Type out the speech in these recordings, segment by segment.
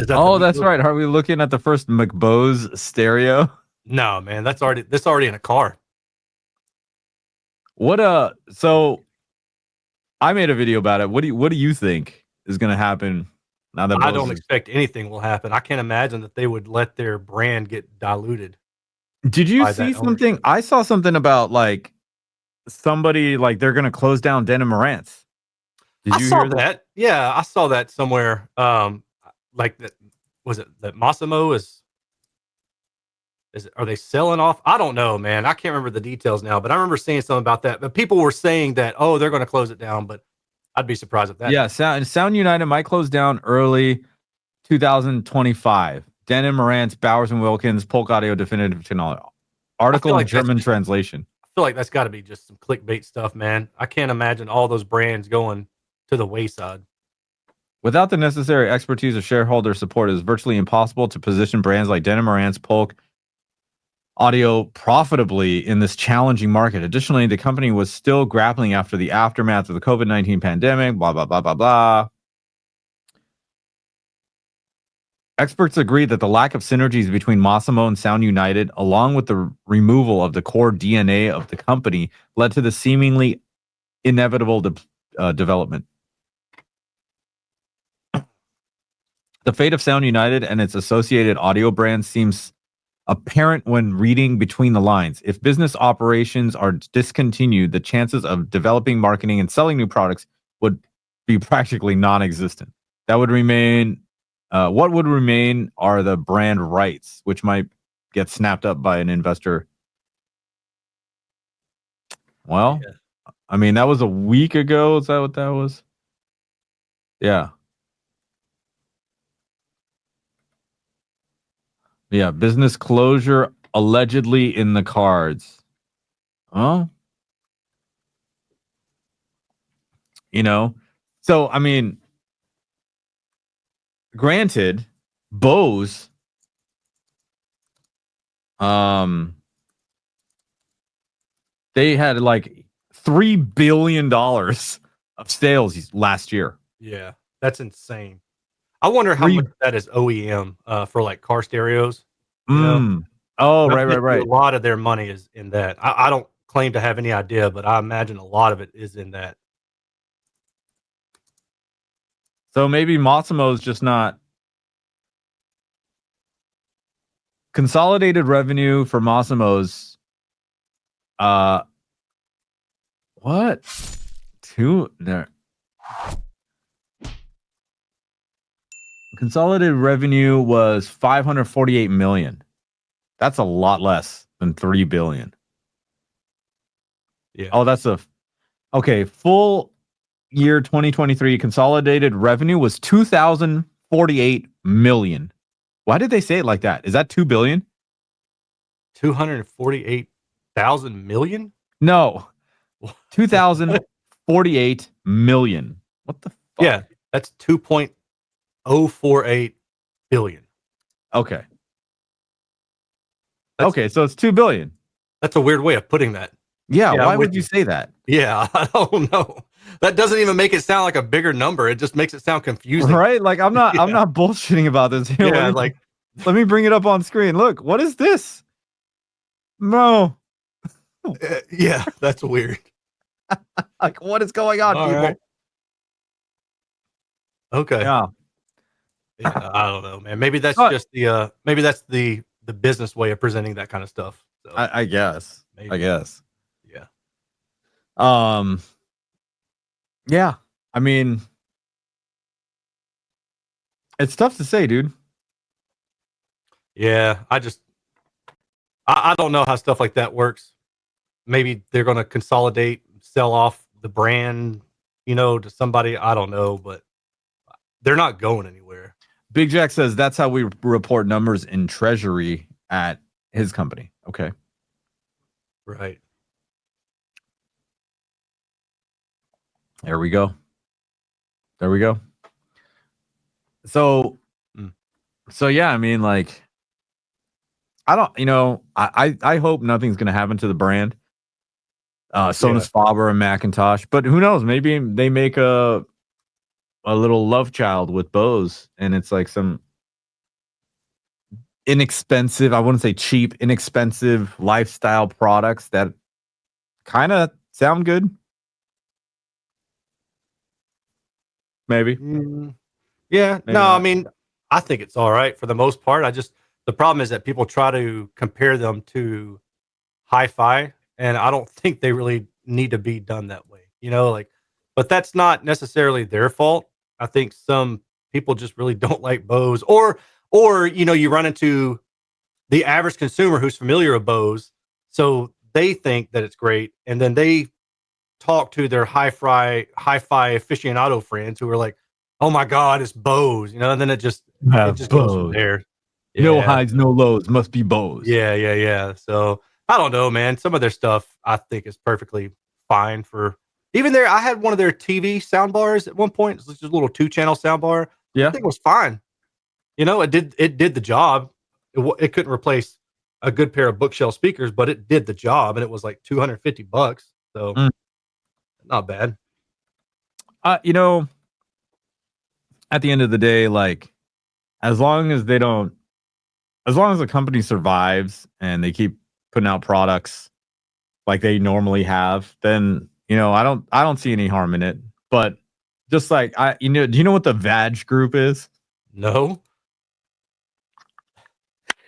Is that the Oh, that's meatloaf? right. Are we looking at the first McBose stereo? No, man, that's already in a car. What so I made a video about it. What do you think is gonna happen now that I Bose don't is expect anything will happen. I can't imagine that they would let their brand get diluted Did you by see that something? ownership. I saw something about like somebody like they're gonna close down Denim Marantz. Did I you saw hear that? that. Yeah, I saw that somewhere. Like that was it that Masimo is it, are they selling off? I don't know, man. I can't remember the details now, but I remember seeing something about that. But people were saying that, oh, they're going to close it down, but I'd be surprised if that Yeah, happened. Sound United might close down early 2025. Denim Marantz, Bowers and Wilkins, Polk Audio Definitive Technology. I feel Article in like that's German just translation. I feel like that's got to be just some clickbait stuff, man. I can't imagine all those brands going to the wayside. Without the necessary expertise or shareholder support, it is virtually impossible to position brands like Denim Marantz, Polk Audio profitably in this challenging market. Additionally, the company was still grappling after the aftermath of the COVID-19 pandemic, blah, blah, blah, blah, blah. Experts agree that the lack of synergies between Masimo and Sound United, along with the removal of the core DNA of the company, led to the seemingly inevitable development. The fate of Sound United and its associated audio brands seems apparent when reading between the lines. If business operations are discontinued, the chances of developing, marketing, and selling new products would be practically non-existent. That would remain. What would remain are the brand rights, which might get snapped up by an investor. Well, Yeah. I mean, that was a week ago. Is that what that was? Yeah. Yeah. Business closure allegedly in the cards. Huh? You know? So, I mean, granted, Bose, they had like $3 billion of sales last year. Yeah, that's insane. I wonder how Three. much of that is OEM for like car stereos. You know, Oh, I right, right, bet you a right. lot of their money is in that. I don't claim to have any idea, but I imagine a lot of it is in that. So maybe Massimo's just not consolidated revenue for Massimo's. What? Two there. Consolidated revenue was 548 million. That's a lot less than 3 billion. Yeah, Oh, that's okay. Full year 2023 consolidated revenue was 2,048 million. Why did they say it like that? Is that 2 billion? 248,000 million. No, 2,048 million. What the fuck? Yeah, that's 2.048 billion. Okay. That's Okay, so it's 2 billion. that's a weird way of putting that. Yeah, Yeah, why I'm would with you you. say that? Yeah, I don't know. That doesn't even make it sound like a bigger number. It just makes it sound confusing. Right? Like I'm Yeah, not bullshitting about this. Here, yeah, like let me bring it up on screen. Look, what is this? No. yeah, that's weird. Like what is going on, All right. people? Okay. Yeah. Yeah, I don't know, man. Maybe that's But just the business way of presenting that kind of stuff. So I guess. I maybe, guess. yeah, Um yeah. I mean, it's tough to say, dude. yeah. I don't know how stuff like that works. Maybe they're going to consolidate, sell off the brand, to somebody. I don't know, but they're not going anywhere. Big Jack says that's how we report numbers in treasury at his company. Okay. Right. There we go. There we go. So Mm. so yeah, I mean like I don't, I hope nothing's gonna happen to the brand. Yeah. Sonus Faber and McIntosh, but who knows? Maybe they make a little love child with Bose, and it's like some inexpensive, I wouldn't say cheap, inexpensive lifestyle products that kind of sound good. Maybe. Yeah. Maybe No, not. I mean, I think it's all right for the most part. The problem is that people try to compare them to HiFi, and I don't think they really need to be done that way. But that's not necessarily their fault. I think some people just really don't like Bose, or you run into the average consumer who's familiar with Bose, so they think that it's great, and then they talk to their hi-fi aficionado friends who are like, "Oh my god, it's Bose," and then it just goes from Bose. there. No Yeah, highs, no lows. Must be Bose. yeah. So I don't know, man. Some of their stuff I think is perfectly fine for even there. I had one of their TV sound bars at one point. It's just a little 2-channel sound bar. Yeah. I think it was fine. It did the job. It couldn't replace a good pair of bookshelf speakers, but it did the job, and it was like $250. So not bad. At the end of the day, like, as long as the company survives and they keep putting out products like they normally have, then I don't see any harm in it. But just like do you know what the VAG group is? No.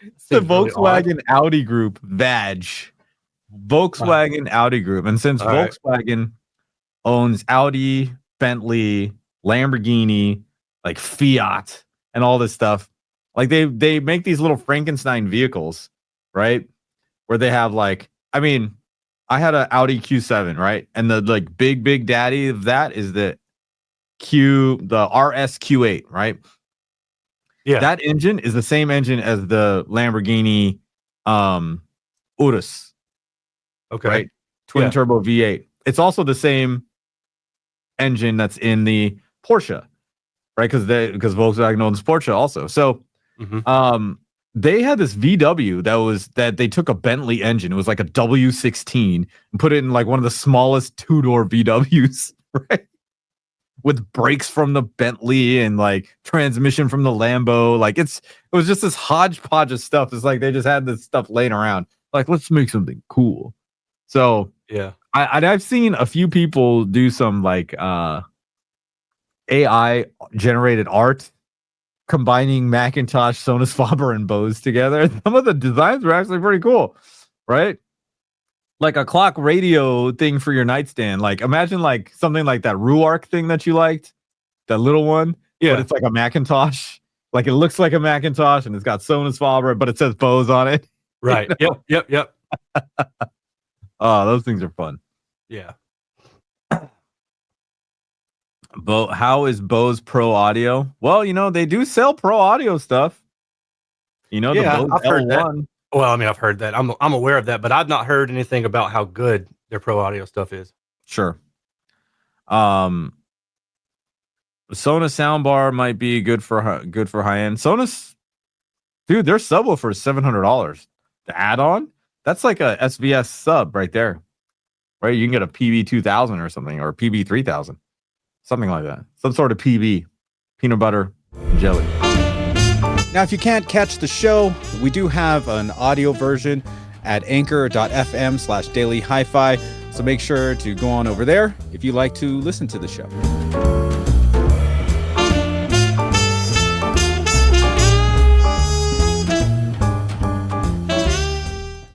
It's the Seems really odd. Volkswagen Audi group, VAG. Volkswagen Audi group. And since All right. Volkswagen owns Audi, Bentley, Lamborghini, like Fiat, and all this stuff, like they make these little Frankenstein vehicles, right? Where they have like, I mean, I had an Audi Q7, right? And the like big daddy of that is the RS Q8, right? Yeah. That engine is the same engine as the Lamborghini Urus. Okay. Right? Twin turbo V8. It's also the same engine that's in the Porsche, right? Because Volkswagen owns Porsche also. So they had this VW that they took a Bentley engine. It was like a W16 and put it in like one of the smallest 2-door VWs, right? With brakes from the Bentley and like transmission from the Lambo. Like it was just this hodgepodge of stuff. It's like they just had this stuff laying around. Like, let's make something cool. So yeah, I've seen a few people do some like AI generated art combining McIntosh, Sonus Faber, and Bose together. Some of the designs were actually pretty cool, right? Like a clock radio thing for your nightstand. Like imagine like something like that Ruark thing that you liked, that little one. Yeah, but it's like a Macintosh. Like it looks like a Macintosh and it's got Sonus Faber, but it says Bose on it. Right. Yep. Oh, those things are fun. Yeah. How is Bose Pro Audio? Well, they do sell Pro Audio stuff. The Bose I've heard L1. that. Well, I mean, I've heard that. I'm aware of that, but I've not heard anything about how good their Pro Audio stuff is. Sure. Sonus soundbar might be good for high end. Sonus, dude, their subwoofer is $700. The add-on, that's like a SVS sub right there. Right? You can get a PB 2000 or something, or PB 3000. Something like that. Some sort of PB. Peanut butter and jelly. Now, if you can't catch the show, we do have an audio version at anchor.fm/daily HiFi. So make sure to go on over there if you like to listen to the show.